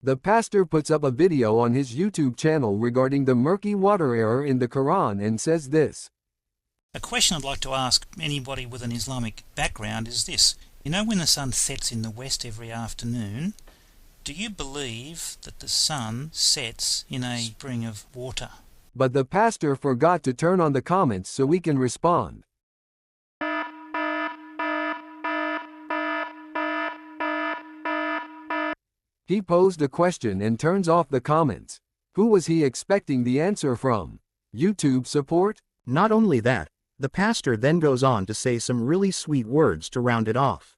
The pastor puts up a video on his YouTube channel regarding the murky water error in the Quran and says this. A question I'd like to ask anybody with an Islamic background is this. You know when the sun sets in the west every afternoon, do you believe that the sun sets in a spring of water? But the pastor forgot to turn on the comments so we can respond. He posed a question and turns off the comments. Who was he expecting the answer from? YouTube support? Not only that, the pastor then goes on to say some really sweet words to round it off.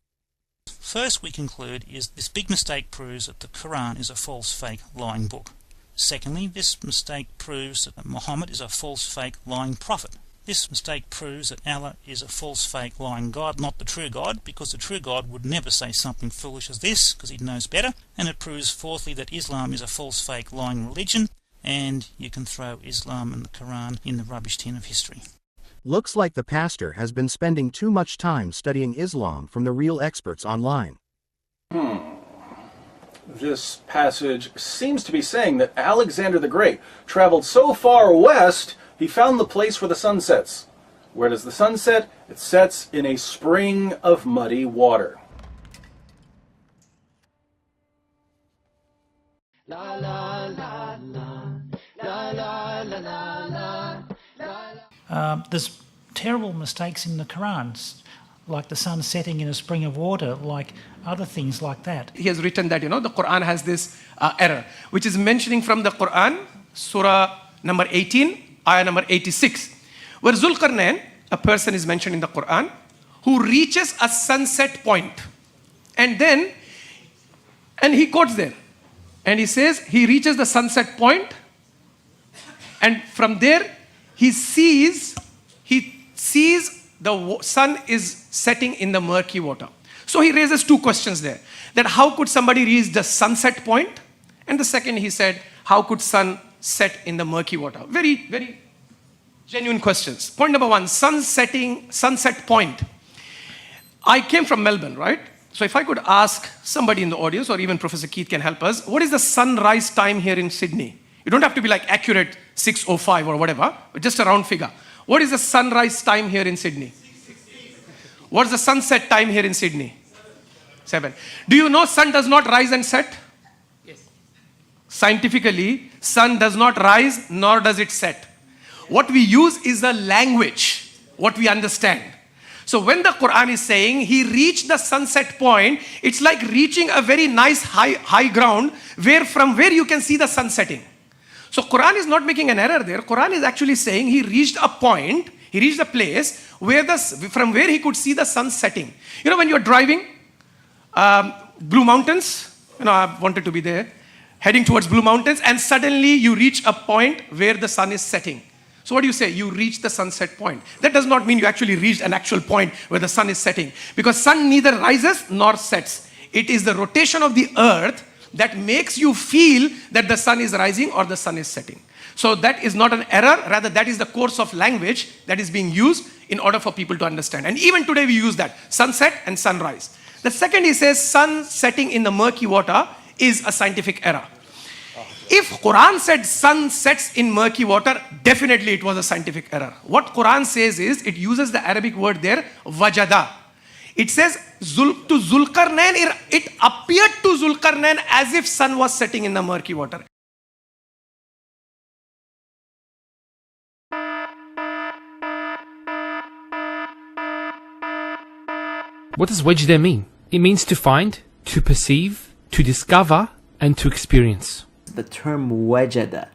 First we conclude is this big mistake proves that the Quran is a false, fake, lying book. Secondly, this mistake proves that Muhammad is a false, fake, lying prophet. This mistake proves that Allah is a false, fake, lying God, not the true God, because the true God would never say something foolish as this, because he knows better. And it proves, fourthly, that Islam is a false, fake, lying religion, and you can throw Islam and the Quran in the rubbish tin of history. Looks like the pastor has been spending too much time studying Islam from the real experts online. This passage seems to be saying that Alexander the Great traveled so far west, he found the place where the sun sets. Where does the sun set? It sets in a spring of muddy water. There's terrible mistakes in the Quran, like the sun setting in a spring of water, like other things like that. He has written that, the Quran has this error, which is mentioning from the Quran, Surah number 18, ayah number 86, where Zulkarnain, a person is mentioned in the Quran, who reaches a sunset point. And he quotes there. And he says, he reaches the sunset point, and from there, he sees the sun is setting in the murky water. So he raises two questions there. That how could somebody reach the sunset point? And the second he said, how could sun set in the murky water? Very, very genuine questions. Point number one, sunset point. I came from Melbourne, right? So if I could ask somebody in the audience, or even Professor Keith can help us, what is the sunrise time here in Sydney? You don't have to be like accurate 6:05 or whatever, but just a round figure. What is the sunrise time here in Sydney? What's the sunset time here in Sydney? 7. Do you know sun does not rise and set? Yes. Scientifically, sun does not rise nor does it set. What we use is the language, what we understand. So when the Quran is saying he reached the sunset point, it's like reaching a very nice high ground from where you can see the sun setting. So Quran is not making an error there. Quran is actually saying he reached a point, he reached a place from where he could see the sun setting. When you're driving Blue Mountains, I wanted to be there, heading towards Blue Mountains, and suddenly you reach a point where the sun is setting. So what do you say? You reach the sunset point. That does not mean you actually reached an actual point where the sun is setting, because sun neither rises nor sets. It is the rotation of the earth that makes you feel that the sun is rising or the sun is setting. So that is not an error, rather that is the course of language that is being used in order for people to understand. And even today we use that, sunset and sunrise. The second, he says sun setting in the murky water is a scientific error. If Quran said sun sets in murky water, definitely it was a scientific error. What Quran says is, it uses the Arabic word there, wajada. It says, to Zulkarnain, it appeared to Zulkarnain as if sun was setting in the murky water. What does wajda mean? It means to find, to perceive, to discover, and to experience. The term wajada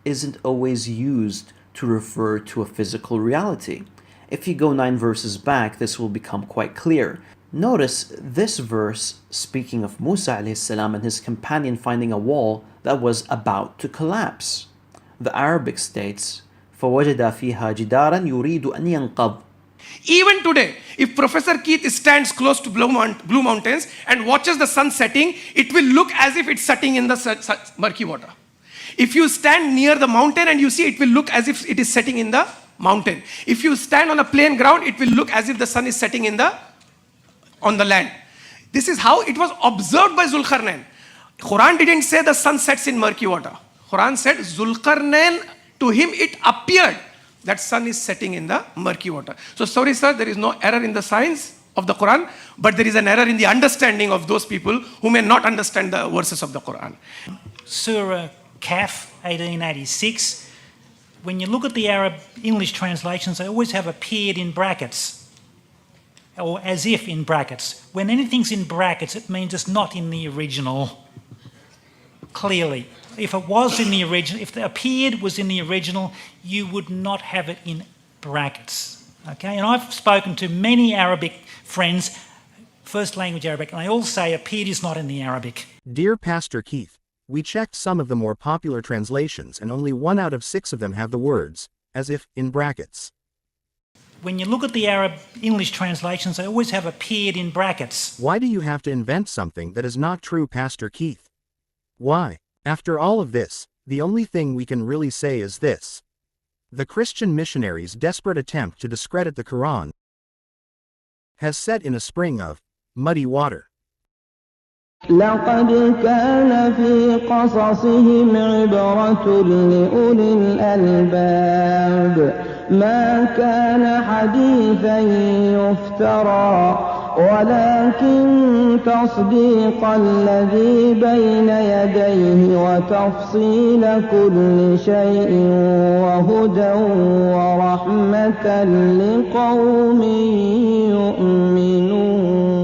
isn't always used to refer to a physical reality. If you go 9 verses back, this will become quite clear. Notice this verse speaking of Musa alayhi salam and his companion finding a wall that was about to collapse. The Arabic states, فَوَجَدَ فِيهَا جِدَارًا يُرِيدُ أَن يَنْقَضْ. Even today, if Professor Keith stands close to Blue Mountains and watches the sun setting, it will look as if it's setting in the murky water. If you stand near the mountain and you see, it will look as if it is setting in the mountain. If you stand on a plain ground, it will look as if the sun is setting on the land. This is how it was observed by Zulkarnain. Quran didn't say the sun sets in murky water. Quran said Zulkarnain, to him it appeared that sun is setting in the murky water. So sorry sir, there is no error in the science of the Quran, but there is an error in the understanding of those people who may not understand the verses of the Quran. Surah Kaf, 1886. When you look at the Arab English translations, they always have appeared in brackets, or as if in brackets. When anything's in brackets, it means it's not in the original, clearly. If it was in the original, if the appeared was in the original, you would not have it in brackets. Okay, and I've spoken to many Arabic friends, first language Arabic, and they all say appeared is not in the Arabic. Dear Pastor Keith, we checked some of the more popular translations and only 1 out of 6 of them have the words, as if, in brackets. When you look at the Arab English translations, they always have appeared in brackets. Why do you have to invent something that is not true, Pastor Keith? Why? After all of this, the only thing we can really say is this. The Christian missionaries' desperate attempt to discredit the Quran has set in a spring of muddy water. لقد كان في قصصهم عبرة لأولي الألباب ما كان حديثا يفترى ولكن تصديق الذي بين يديه وتفصيل كل شيء وهدى ورحمة لقوم يؤمنون